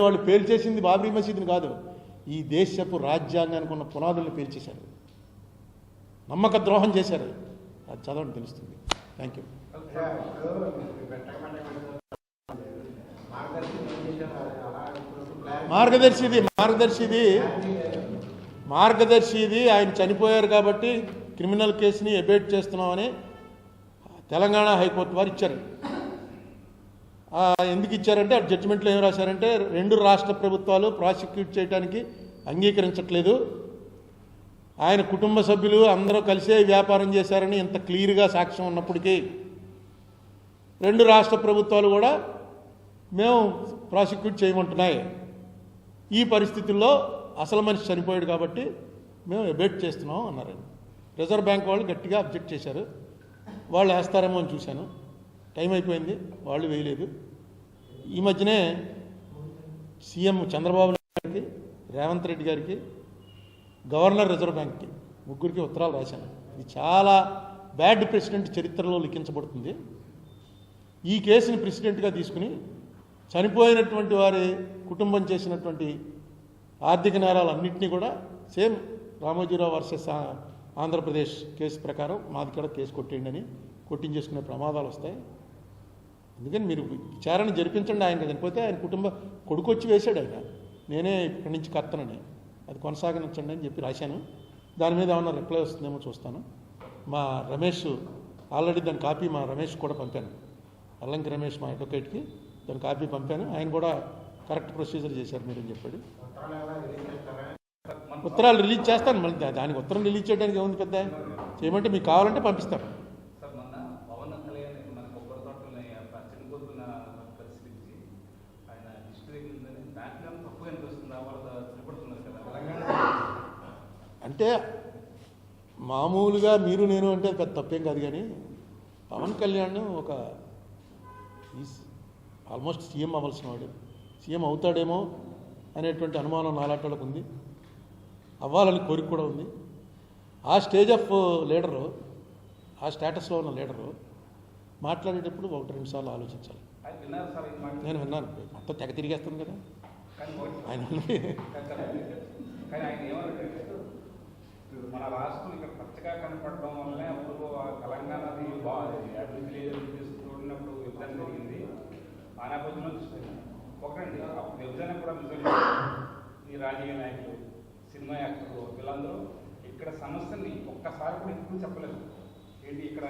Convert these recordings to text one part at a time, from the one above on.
వాళ్ళు పేల్చేసింది బాబ్రీ మసీదుని కాదు, ఈ దేశపు రాజ్యాంగానికి ఉన్న పునాదులను పేల్చేశారు, నమ్మక ద్రోహం చేశారు. అది చదవండి తెలుస్తుంది. Thank you. మార్గదర్శిది ఆయన చనిపోయారు కాబట్టి క్రిమినల్ కేసుని ఎబేట్ చేస్తున్నామని తెలంగాణ హైకోర్టు వారు ఇచ్చారు. ఎందుకు ఇచ్చారంటే ఆ జడ్జిమెంట్లో ఏం రాశారంటే 2 రాష్ట్ర ప్రభుత్వాలు ప్రాసిక్యూట్ చేయడానికి అంగీకరించట్లేదు, ఆయన కుటుంబ సభ్యులు అందరూ కలిసే వ్యాపారం చేశారని ఇంత క్లియర్గా సాక్ష్యం ఉన్నప్పటికీ 2 రాష్ట్ర ప్రభుత్వాలు కూడా మేము ప్రాసిక్యూట్ చేయమంటున్నాయి. ఈ పరిస్థితుల్లో అసలు మనిషి చనిపోయాడు కాబట్టి మేము ఎబేట్ చేస్తున్నాం అన్నారు. రిజర్వ్ బ్యాంక్ వాళ్ళు గట్టిగా అబ్జెక్ట్ చేశారు. వాళ్ళు వేస్తారేమో అని చూశాను, టైం అయిపోయింది, వాళ్ళు వేయలేదు. ఈ మధ్యనే సీఎం చంద్రబాబు నాయుడు గారికి, రేవంత్ రెడ్డి గారికి, గవర్నర్ రిజర్వ్ బ్యాంక్కి ముగ్గురికి ఉత్తరాలు రాశాను. ఇది చాలా బ్యాడ్ ప్రెసిడెంట్ చరిత్రలో లిఖించబడుతుంది. ఈ కేసుని ప్రెసిడెంట్గా తీసుకుని చనిపోయినటువంటి వారి కుటుంబం చేసినటువంటి ఆర్థిక నేరాలన్నింటినీ కూడా same Ramoji Rao versus Andhra Pradesh case ప్రకారం మాది కూడా కేసు కొట్టేయండి అని కొట్టించేసుకునే ప్రమాదాలు వస్తాయి. అందుకని మీరు విచారణ జరిపించండి. ఆయన చనిపోతే ఆయన కుటుంబ కొడుకు వచ్చి వేశాడు, ఆయన నేనే ఇక్కడి నుంచి కర్తనని, అది కొనసాగించండి అని చెప్పి రాశాను. దాని మీద ఏమన్నా రిప్లై వస్తుందేమో చూస్తాను. మా రమేష్ ఆల్రెడీ దాని కాపీ మా రమేష్ కూడా పంపాను, అల్లంకి రమేష్ మా అడ్వకేట్కి దాని కాపీ పంపాను. ఆయన కూడా కరెక్ట్ ప్రొసీజర్ చేశారు మీరు అని చెప్పాడు. ఉత్తరాలు రిలీజ్ చేస్తాను, మళ్ళీ దానికి ఉత్తరం రిలీజ్ చేయడానికి ఏముంది పెద్ద, చేయమంటే మీకు కావాలంటే పంపిస్తాను. అంటే మామూలుగా మీరు నేను అంటే పెద్ద తప్పేం కాదు, కానీ పవన్ కళ్యాణ్ ఒక ఆల్మోస్ట్ సీఎం అవ్వాల్సిన వాడు, సీఎం అవుతాడేమో అనేటువంటి అనుమానం నాలాటోళ్ళకు ఉంది, అవ్వాలని కోరిక కూడా ఉంది. ఆ స్టేజ్ ఆఫ్ లీడరు, ఆ స్టేటస్లో ఉన్న లీడరు మాట్లాడేటప్పుడు 1-2 సార్లు ఆలోచించాలి. నేను విన్నాను, అంతా తెగ తిరిగేస్తాను కదా ఆయన. మన రాష్ట్రం ఇక్కడ పచ్చగా కనపడడం వల్లనే అప్పుడు తెలంగాణది అభివృద్ధి చూడినప్పుడు విభజన జరిగింది. ఆ నేపథ్యంలో చూస్తుంది ఒకటండి, అప్పుడు విభజన కూడా నిజంగా ఈ రాజకీయ నాయకులు, సినిమా యాక్టర్లు వీళ్ళందరూ ఇక్కడ సమస్యని ఒక్కసారి కూడా ఎప్పుడు చెప్పలేదు. ఏంటి ఇక్కడ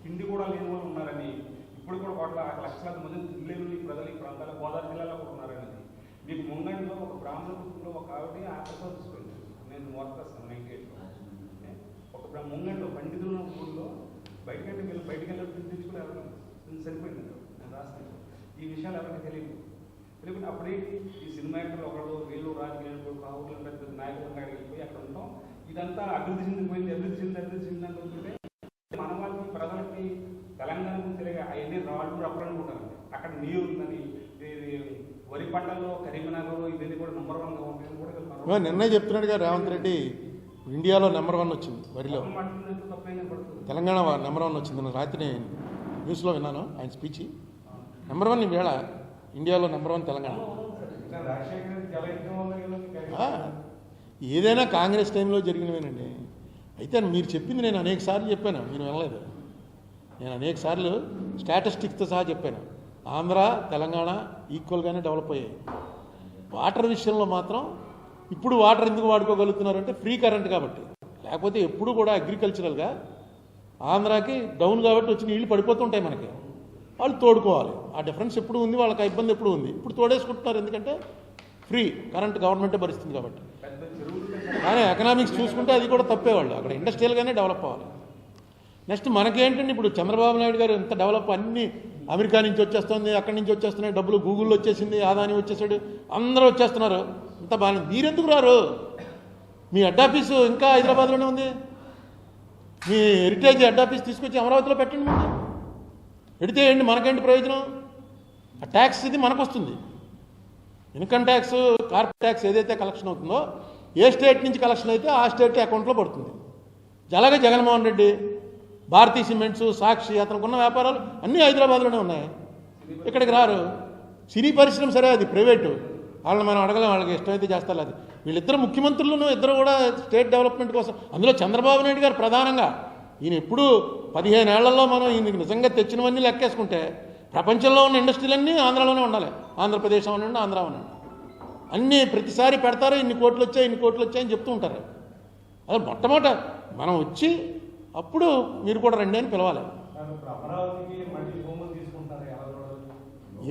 తిండి కూడా లేని వాళ్ళు ఉన్నారని, ఇప్పుడు కూడా 1,00,000 మంది తినలేని ప్రజలు ఈ ప్రాంతాల గోదావరి జిల్లాలో కూడా ఉన్నారనేది. మీకు ముంగండిలో ఒక బ్రాహ్మణ కుటుంబంలో ఒక ఆవిడ ఆత్మహత్య తీసుకుంది. నేను మోర్తాను 98లో ఒక ముంగండిలో పండితుల ఊళ్ళో బయటికి వెళ్ళి తెచ్చుకుని ఎవరైనా సరిపోయింది. నేను రాస్తాను ఈ విషయాలు ఎవరికి తెలియదు. తెలియకుండా అప్పుడే ఈ సినిమా యాక్టర్లు ఒకళ్ళు వీళ్ళు రాజకీయాలు ఊళ్ళో పెద్ద నాయకులు కాడికి వెళ్ళిపోయి అక్కడ ఉంటాం. ఇదంతా అభివృద్ధి చెందిపోయింది, అభివృద్ధి చెంది అనుకుంటుంటే మన వాళ్ళకి ప్రజలకి తెలంగాణకు తెలియక అవన్నీ రాళ్ళు రప్పలనుకుంటారండి. అక్కడ నీరు ఉందని, వరి పంటల్లో కరీంనగర్ ఇవన్నీ కూడా నెంబర్ 1గా ఉంటాయని కూడా నిన్నే చెప్తున్నాడుగా రేవంత్ రెడ్డి. ఇండియాలో నెంబర్ 1 వచ్చింది వరిలో, తెలంగాణ నెంబర్ 1 వచ్చింది. నేను రాత్రి న్యూస్లో విన్నాను ఆయన స్పీచ్. నెంబర్ 1 ఈవేళ ఇండియాలో నెంబర్ 1 తెలంగాణ. ఏదైనా కాంగ్రెస్ టైంలో జరిగినవేనండి. అయితే మీరు చెప్పింది నేను అనేక సార్లు చెప్పాను, మీరు వినలేదు. నేను అనేక సార్లు స్టాటిస్టిక్స్తో సహా చెప్పాను. ఆంధ్ర తెలంగాణ ఈక్వల్గానే డెవలప్ అయ్యాయి. వాటర్ విషయంలో మాత్రం ఇప్పుడు వాటర్ ఎందుకు వాడుకోగలుగుతున్నారంటే ఫ్రీ కరెంట్ కాబట్టి, లేకపోతే ఎప్పుడు కూడా అగ్రికల్చరల్గా ఆంధ్రాకి డౌన్ కాబట్టి వచ్చి నీళ్ళు పడిపోతుంటాయి మనకి, వాళ్ళు తోడుకోవాలి. ఆ డిఫరెన్స్ ఎప్పుడు ఉంది, వాళ్ళకి ఆ ఇబ్బంది ఎప్పుడు ఉంది. ఇప్పుడు తోడేసుకుంటున్నారు ఎందుకంటే ఫ్రీ కరెంట్ గవర్నమెంటే భరిస్తుంది కాబట్టి. కానీ ఎకనామిక్స్ చూసుకుంటే అది కూడా తప్పేవాళ్ళు, అక్కడ ఇండస్ట్రియల్గానే డెవలప్ అవ్వాలి. నెక్స్ట్ మనకేంటంటే ఇప్పుడు చంద్రబాబు నాయుడు గారు ఎంత డెవలప్, అన్నీ అమెరికా నుంచి వచ్చేస్తుంది, అక్కడి నుంచి వచ్చేస్తున్నాయి డబ్బులు, గూగుల్లో వచ్చేసింది, ఆదాని వచ్చేసాడు, అందరూ వచ్చేస్తున్నారు, అంత బాగా. మీరెందుకు రారు? మీ హెడ్ ఆఫీసు ఇంకా హైదరాబాద్లోనే ఉంది. మీ హెరిటేజ్ హెడ్ ఆఫీస్ తీసుకొచ్చి అమరావతిలో పెట్టండి. ముందు పెడితే ఏంటి, మనకేంటి ప్రయోజనం? ఆ ట్యాక్స్ ఇది మనకు వస్తుంది. ఇన్కమ్ ట్యాక్స్, కార్పొరేట్ ట్యాక్స్ ఏదైతే కలెక్షన్ అవుతుందో, ఏ స్టేట్ నుంచి కలెక్షన్ అయితే ఆ స్టేట్ అకౌంట్లో పడుతుంది. అలాగే జగన్మోహన్ రెడ్డి, భారతీ సిమెంట్స్, సాక్షి, అతనికి ఉన్న వ్యాపారాలు అన్నీ హైదరాబాద్లోనే ఉన్నాయి, ఇక్కడికి రారు. సినీ పరిశ్రమ సరే అది ప్రైవేటు, వాళ్ళని మనం అడగలేం, వాళ్ళకి ఇష్టమైతే చేస్తారు. అది వీళ్ళిద్దరు ముఖ్యమంత్రులను ఇద్దరు కూడా స్టేట్ డెవలప్మెంట్ కోసం, అందులో చంద్రబాబు నాయుడు గారు ప్రధానంగా. ఈయన ఎప్పుడు 15 ఏళ్లలో మనం ఈయనకి నిజంగా తెచ్చినవన్నీ లెక్కేసుకుంటే ప్రపంచంలో ఉన్న ఇండస్ట్రీలన్నీ ఆంధ్రాలోనే ఉండాలి. ఆంధ్రప్రదేశ్ అనండి, ఆంధ్ర అనండి, అన్నీ ప్రతిసారి పెడతారు. ఇన్ని కోట్లు వచ్చాయని చెప్తూ ఉంటారు. అది మొట్టమొదట మనం వచ్చి అప్పుడు మీరు కూడా రండి అని పిలవాలి.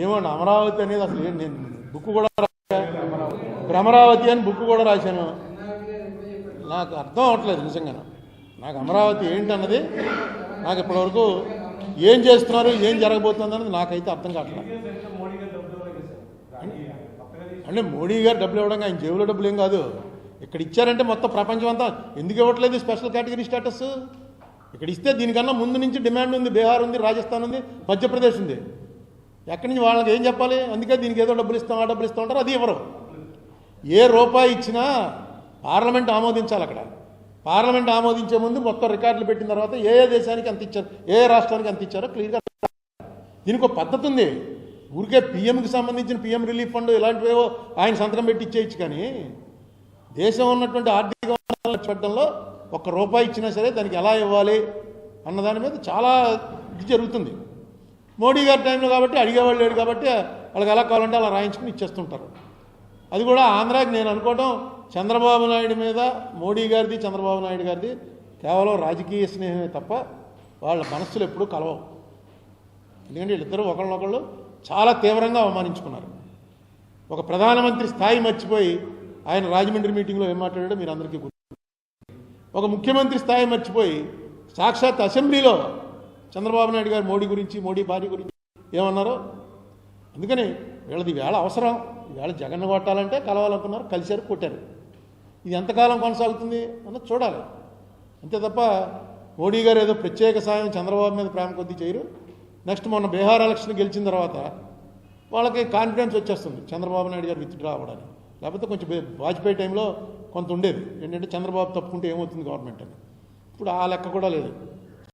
ఏమండి అమరావతి అనేది అసలు నేను బుక్ కూడా అమరావతి అని బుక్ కూడా రాశాను. నాకు అర్థం అవ్వట్లేదు నిజంగా. నాకు అమరావతి ఏంటన్నది నాకు ఇప్పటివరకు ఏం చేస్తున్నారు, ఏం జరగబోతుంది అన్నది నాకైతే అర్థం కావట్లేదు. అంటే మోడీ గారు డబ్బులు ఇవ్వడంగా ఆయన జేబులో డబ్బులు ఏం కాదు. ఇక్కడ ఇచ్చారంటే మొత్తం ప్రపంచం అంతా ఎందుకు ఇవ్వట్లేదు స్పెషల్ కేటగిరీ స్టేటస్? ఇక్కడ ఇస్తే దీనికన్నా ముందు నుంచి డిమాండ్ ఉంది. బీహార్ ఉంది, రాజస్థాన్ ఉంది, మధ్యప్రదేశ్ ఉంది. ఎక్కడి నుంచి వాళ్ళకి ఏం చెప్పాలి? అందుకే దీనికి ఏదో డబ్బులు ఇస్తాం, ఆ డబ్బులు ఇస్తూ ఉంటారు. అది ఇవ్వరు. ఏ రూపాయి ఇచ్చినా పార్లమెంట్ ఆమోదించాలి. అక్కడ పార్లమెంట్ ఆమోదించే ముందు మొత్తం రికార్డులు పెట్టిన తర్వాత ఏ దేశానికి ఎంత ఇచ్చారు, ఏ రాష్ట్రానికి ఎంత ఇచ్చారో క్లియర్గా. దీనికి ఒక పద్ధతి ఉంది. ఊరికే పిఎంకి సంబంధించిన పిఎం రిలీఫ్ ఫండ్ ఇలాంటివేవో ఆయన సంతకం పెట్టి ఇచ్చేయచ్చు. కానీ దేశం ఉన్నటువంటి ఆర్థిక వనరులను పెట్టడంలో ₹1 ఇచ్చినా సరే దానికి ఎలా ఇవ్వాలి అన్నదాని మీద చాలా ఇది జరుగుతుంది. మోడీ గారి టైంలో కాబట్టి అడిగేవాళ్ళు లేడు కాబట్టి వాళ్ళకి ఎలా కావాలంటే అలా రాయించుకుని ఇచ్చేస్తుంటారు. అది కూడా ఆంధ్రాకి నేను అనుకోవడం చంద్రబాబు నాయుడు మీద మోడీ గారిది, చంద్రబాబు నాయుడు గారిది కేవలం రాజకీయ స్నేహమే తప్ప వాళ్ళ మనస్సులు ఎప్పుడూ కలవవు. ఎందుకంటే వీళ్ళిద్దరూ ఒకళ్ళనొకళ్ళు చాలా తీవ్రంగా అవమానించుకున్నారు. ఒక ప్రధానమంత్రి స్థాయి మర్చిపోయి ఆయన రాజమండ్రి మీటింగ్లో ఏం మాట్లాడాడో మీరు అందరికీ గుర్తు. ఒక ముఖ్యమంత్రి స్థాయి మర్చిపోయి సాక్షాత్ అసెంబ్లీలో చంద్రబాబు నాయుడు గారు మోడీ గురించి, మోడీ భార్య గురించి ఏమన్నారో. అందుకని వీళ్ళది వేళ అవసరం. ఈవేళ జగన్ కొట్టాలంటే కలవాలనుకున్నారు, కలిశారు, కొట్టారు. ఇది ఎంతకాలం కొనసాగుతుంది అన్నది చూడాలి. అంతే తప్ప మోడీ గారు ఏదో ప్రత్యేక సాయం చంద్రబాబు మీద ప్రేమ కొద్దీ చేయరు. నెక్స్ట్ మొన్న బీహార్ ఎలక్షన్ గెలిచిన తర్వాత వాళ్ళకి కాన్ఫిడెన్స్ వచ్చేస్తుంది చంద్రబాబు నాయుడు గారు విత్డ్రా అవ్వడానికి. లేకపోతే కొంచెం వాజ్పేయి టైంలో కొంత ఉండేది ఏంటంటే చంద్రబాబు తప్పుకుంటే ఏమవుతుంది గవర్నమెంట్ అని. ఇప్పుడు ఆ లెక్క కూడా లేదు.